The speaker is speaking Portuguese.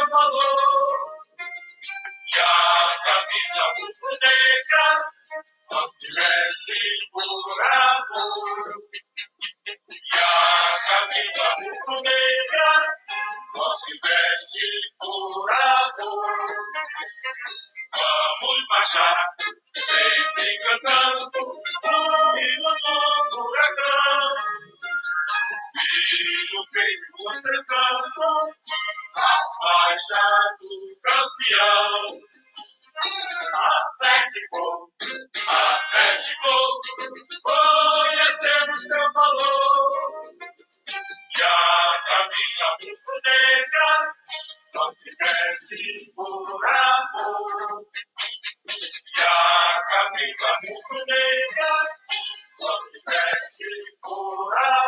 valor. E a camisa rubro-negra só se veste por amor. E a camisa rubro-negra só se veste por amor. Vamos marchar, sempre cantando o hino do furacão. E no peito ostentando a faixa do campeão. Atlético, Atlético, conhecemos teu valor. E a camisa rubro-negra só se veste por amor. E a camisa rubro-negra só se veste por amor.